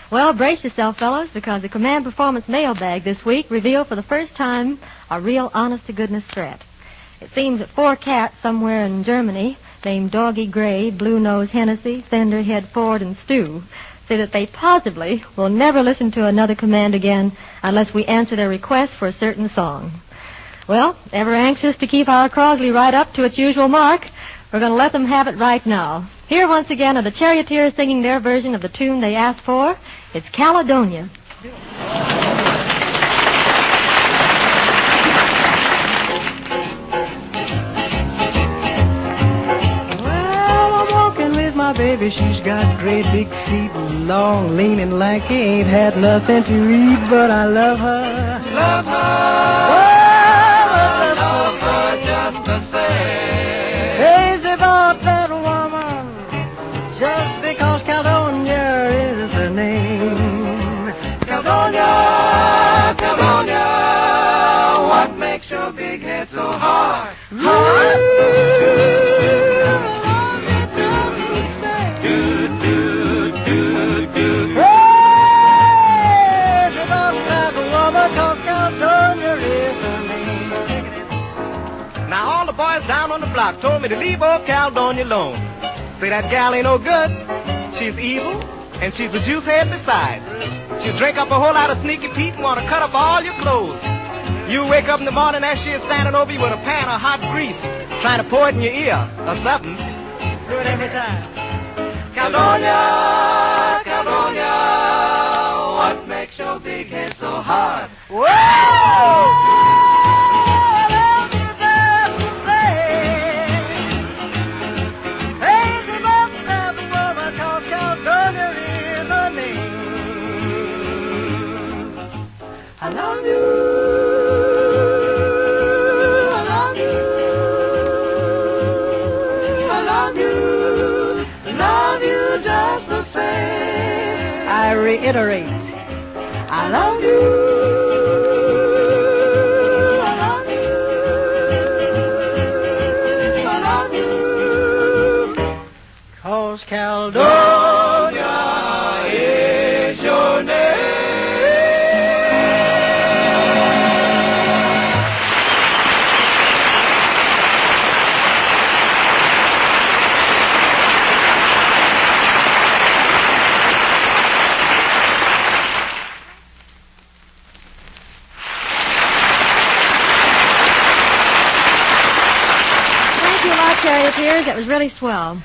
Well, brace yourself, fellas, because the Command Performance mailbag this week revealed for the first time a real honest-to-goodness threat. It seems that 4 cats somewhere in Germany, named Doggy Gray, Blue Nose Hennessy, Thunderhead Ford, and Stew, say that they possibly will never listen to another command again unless we answer their request for a certain song. Well, ever anxious to keep our Crosley right up to its usual mark, we're going to let them have it right now. Here once again are the Charioteers singing their version of the tune they asked for. It's Caledonia. Well, I'm walking with my baby. She's got great big feet, long, lean, and lanky. Ain't had nothing to eat, but I love her. Love her. Well, I love her just the same. Crazy about that woman, just because Caledonia is her name. Caledonia, Caledonia, what makes your big head so hard? Hard? Do, do, do, do. Crazy about that woman, 'cause Caledonia is her name. Now, all the boys down on the block told me to leave old Caledonia alone. Say that gal ain't no good. She's evil, and she's a juice head besides. She'll drink up a whole lot of Sneaky Pete and want to cut up all your clothes. You wake up in the morning, there she is standing over you with a pan of hot grease, trying to pour it in your ear or something. Do it every time. Caledonia, Caledonia, what makes your big head so hard? Whoa! I love you, I love you, I love you, love you just the same. I reiterate, I love you, I love you, I love you, 'cause Caledonia is your name. Charioteers, that was really swell.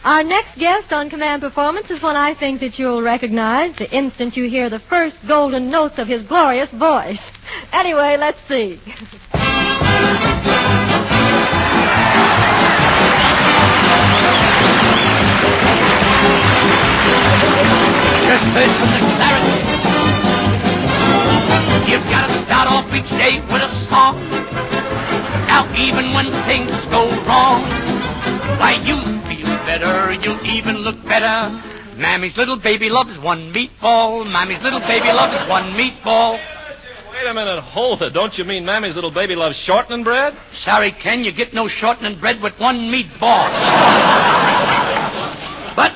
Our next guest on Command Performance is one I think that you'll recognize the instant you hear the first golden notes of his glorious voice. Anyway, let's see. Just heard from the Charioteers. You've got to start off each day with a song. Now even when things go wrong, why you feel better, you'll even look better. Mammy's little baby loves one meatball. Mammy's little baby loves one meatball. Wait a minute, hold it. Don't you mean Mammy's little baby loves shortening bread? Sorry, Ken, you get no shortening bread with one meatball. But,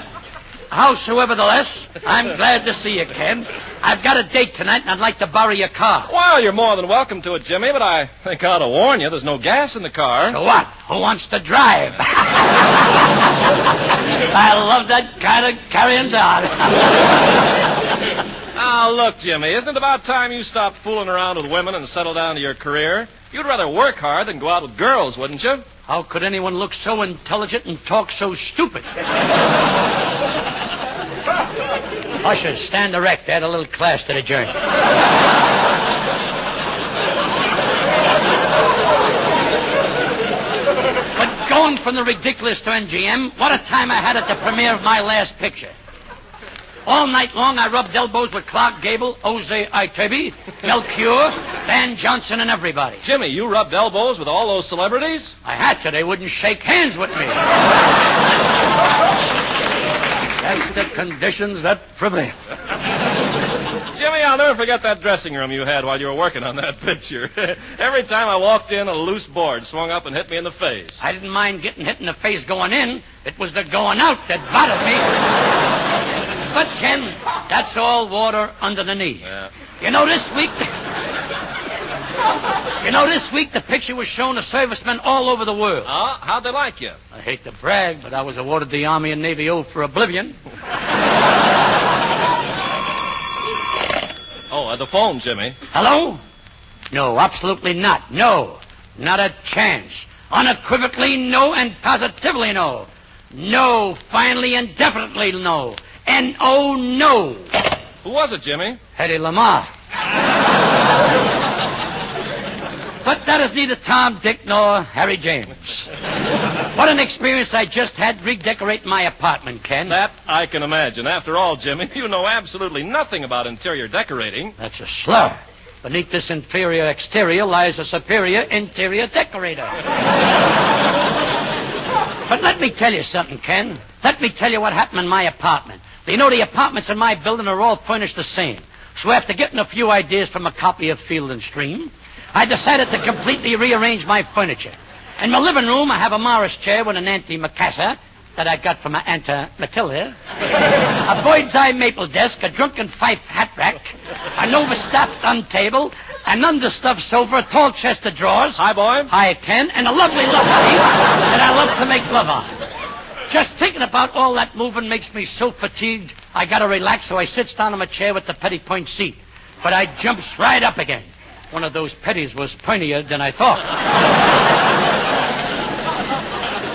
howsoevertheless, I'm glad to see you, Ken. I've got a date tonight, and I'd like to borrow your car. Well, you're more than welcome to it, Jimmy, but I think I ought to warn you, there's no gas in the car. So what? Who wants to drive? I love that kind of carrying on. Now, look, Jimmy, isn't it about time you stopped fooling around with women and settle down to your career? You'd rather work hard than go out with girls, wouldn't you? How could anyone look so intelligent and talk so stupid? Ushers, stand erect. Add a little class to the journey. But going from the ridiculous to MGM, what a time I had at the premiere of my last picture. All night long, I rubbed elbows with Clark Gable, Jose Itebe, Melchior, Van Johnson, and everybody. Jimmy, you rubbed elbows with all those celebrities? I had to. They wouldn't shake hands with me. That's the conditions that prevail. Jimmy, I'll never forget that dressing room you had while you were working on that picture. Every time I walked in, a loose board swung up and hit me in the face. I didn't mind getting hit in the face going in. It was the going out that bothered me. But, Ken, that's all water under the knee. Yeah. You know, this week the picture was shown to servicemen all over the world. How'd they like you? I hate to brag, but I was awarded the Army and Navy Oath for Oblivion. The phone, Jimmy. Hello? No, absolutely not. No. Not a chance. Unequivocally no and positively no. No, finally and definitely no. N-O, no. Who was it, Jimmy? Hedy Lamar. But that is neither Tom, Dick, nor Harry James. What an experience I just had redecorating my apartment, Ken. That I can imagine. After all, Jimmy, you know absolutely nothing about interior decorating. That's a slur. Beneath this inferior exterior lies a superior interior decorator. But let me tell you something, Ken. Let me tell you what happened in my apartment. You know, the apartments in my building are all furnished the same. So after getting a few ideas from a copy of Field and Stream, I decided to completely rearrange my furniture. In my living room, I have a Morris chair with an antimacassar that I got from my Aunt Matilda, a bird's eye maple desk, a drunken fife hat rack, an overstuffed untable, an understuffed sofa, a tall chest of drawers. Hi, boy. Hi, Ken, and a lovely love seat that I love to make love on. Just thinking about all that moving makes me so fatigued, I gotta relax, so I sits down in my chair with the petty point seat. But I jumps right up again. One of those petties was pointier than I thought.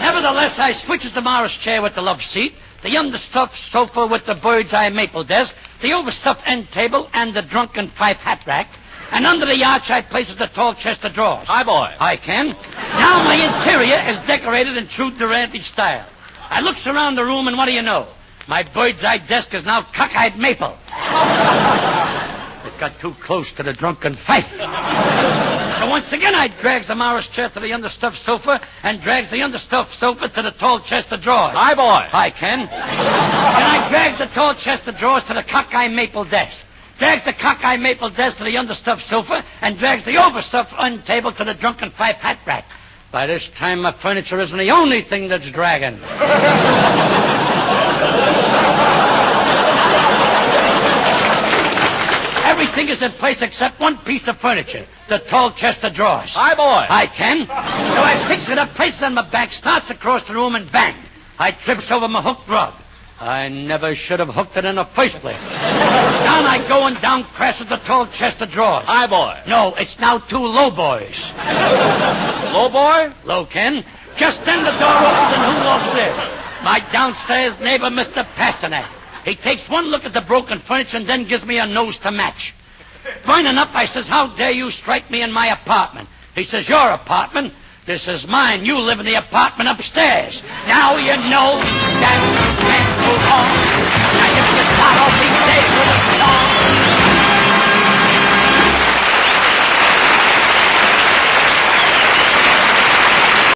Nevertheless, I switches the Morris chair with the love seat, the understuffed sofa with the bird's eye maple desk, the overstuffed end table, and the drunken fife hat rack. And under the arch, I places the tall chest of drawers. Hi, boy. Hi, Ken. Now my interior is decorated in true Durante style. I looks around the room, and what do you know? My bird's eye desk is now cockeyed maple. It got too close to the drunken fife. So once again, I drags the Morris chair to the understuffed sofa and drags the understuffed sofa to the tall chest of drawers. Hi, boy. Hi, Ken. And I drags the tall chest of drawers to the cockeye maple desk. Drags the cockeye maple desk to the understuffed sofa and drags the overstuffed untable to the drunken fife hat rack. By this time, my furniture isn't the only thing that's dragging. Everything is in place except one piece of furniture, the tall chest of drawers. Hi, boy. Hi, Ken. So I picks it up, places it on my back, starts across the room, and bang, I trips over my hooked rug. I never should have hooked it in the first place. Down I go, and down crashes the tall chest of drawers. Hi, boy. No, it's now two low boys. Low boy? Low, Ken. Just then the door opens, and who walks in? My downstairs neighbor, Mr. Pasternak. He takes one look at the broken furniture and then gives me a nose to match. Burning up, I says, "How dare you strike me in my apartment?" He says, "Your apartment? This is mine. You live in the apartment upstairs." Now you know that you can't go on.